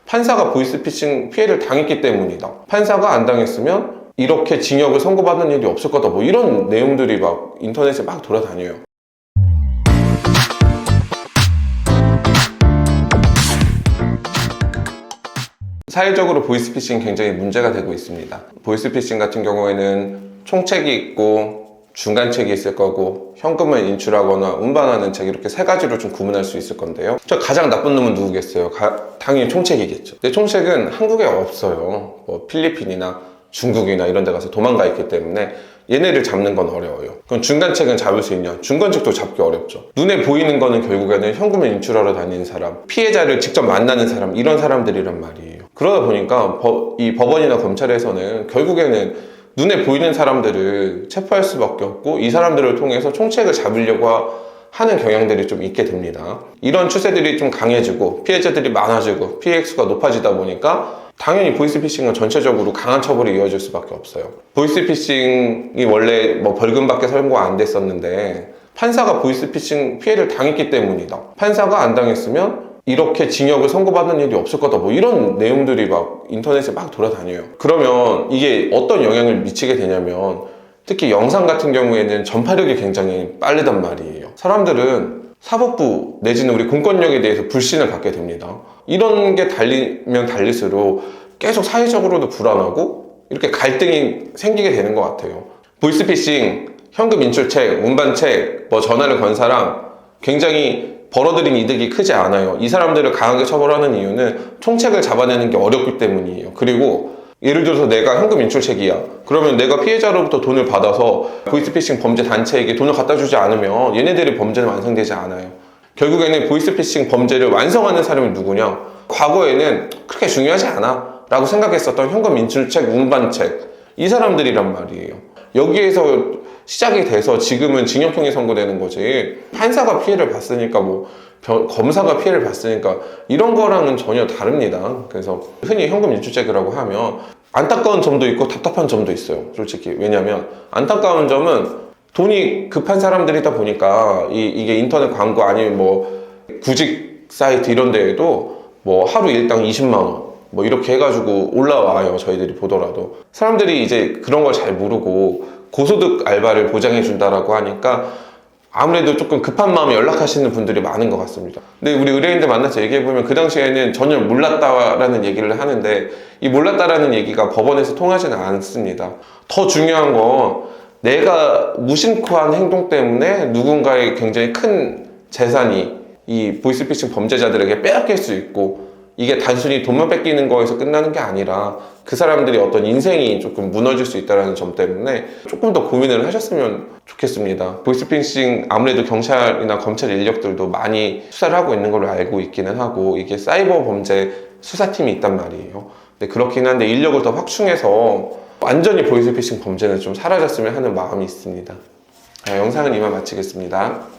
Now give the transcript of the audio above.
판사가 보이스피싱 피해를 당했기 때문이다. 판사가 안 당했으면 이렇게 징역을 선고받는 일이 없을 거다. 뭐 이런 내용들이 막 인터넷에 막 돌아다녀요. 사회적으로 보이스피싱 굉장히 문제가 되고 있습니다. 보이스피싱 같은 경우에는 총책이 있고 중간책이 있을 거고 현금을 인출하거나 운반하는 책, 이렇게 세 가지로 좀 구분할 수 있을 건데요. 저 가장 나쁜 놈은 누구겠어요? 당연히 총책이겠죠. 근데 총책은 한국에 없어요. 뭐 필리핀이나 중국이나 이런 데 가서 도망가 있기 때문에 얘네를 잡는 건 어려워요. 그럼 중간책은 잡을 수 있냐? 중간책도 잡기 어렵죠. 눈에 보이는 거는 결국에는 현금을 인출하러 다니는 사람, 피해자를 직접 만나는 사람, 이런 사람들이란 말이에요. 그러다 보니까 이 법원이나 검찰에서는 결국에는 눈에 보이는 사람들을 체포할 수밖에 없고 이 사람들을 통해서 총책을 잡으려고 하는 경향들이 좀 있게 됩니다. 이런 추세들이 좀 강해지고 피해자들이 많아지고 피해 액수가 높아지다 보니까 당연히 보이스피싱은 전체적으로 강한 처벌이 이어질 수밖에 없어요. 보이스피싱이 원래 뭐 벌금밖에 선고 안 됐었는데 판사가 보이스피싱 피해를 당했기 때문이다. 판사가 안 당했으면 이렇게 징역을 선고받는 일이 없을 거다. 뭐 이런 내용들이 막 인터넷에 막 돌아다녀요. 그러면 이게 어떤 영향을 미치게 되냐면 특히 영상 같은 경우에는 전파력이 굉장히 빠르단 말이에요. 사람들은 사법부 내지는 우리 공권력에 대해서 불신을 갖게 됩니다. 이런 게 달리면 달릴수록 계속 사회적으로도 불안하고 이렇게 갈등이 생기게 되는 것 같아요. 보이스피싱, 현금 인출책, 운반책, 뭐 전화를 건 사람 굉장히 벌어들인 이득이 크지 않아요. 이 사람들을 강하게 처벌하는 이유는 총책을 잡아내는 게 어렵기 때문이에요. 그리고 예를 들어서 내가 현금 인출책이야. 그러면 내가 피해자로부터 돈을 받아서 보이스피싱 범죄 단체에게 돈을 갖다 주지 않으면 얘네들의 범죄는 완성되지 않아요. 결국에는 보이스피싱 범죄를 완성하는 사람이 누구냐? 과거에는 그렇게 중요하지 않아 라고 생각했었던 현금 인출책, 운반책, 이 사람들이란 말이에요. 여기에서 시작이 돼서 지금은 징역형이 선고되는 거지, 판사가 피해를 봤으니까 뭐 검사가 피해를 봤으니까 이런 거랑은 전혀 다릅니다. 그래서 흔히 현금 인출책이라고 하면 안타까운 점도 있고 답답한 점도 있어요, 솔직히. 왜냐면 안타까운 점은 돈이 급한 사람들이다 보니까 이게 인터넷 광고 아니면 뭐 구직 사이트 이런 데에도 뭐 하루 일당 20만 원 뭐 이렇게 해가지고 올라와요. 저희들이 보더라도 사람들이 이제 그런 걸 잘 모르고 고소득 알바를 보장해 준다라고 하니까 아무래도 조금 급한 마음에 연락하시는 분들이 많은 것 같습니다. 근데 우리 의뢰인들 만나서 얘기해보면 그 당시에는 전혀 몰랐다라는 얘기를 하는데 이 몰랐다라는 얘기가 법원에서 통하지는 않습니다. 더 중요한 건 내가 무심코 한 행동 때문에 누군가의 굉장히 큰 재산이 이 보이스피싱 범죄자들에게 빼앗길 수 있고, 이게 단순히 돈만 뺏기는 거에서 끝나는 게 아니라 그 사람들이 어떤 인생이 조금 무너질 수 있다는 점 때문에 조금 더 고민을 하셨으면 좋겠습니다. 보이스피싱 아무래도 경찰이나 검찰 인력들도 많이 수사를 하고 있는 걸로 알고 있기는 하고, 이게 사이버 범죄 수사팀이 있단 말이에요. 근데 그렇긴 한데 인력을 더 확충해서 완전히 보이스피싱 범죄는 좀 사라졌으면 하는 마음이 있습니다. 영상은 이만 마치겠습니다.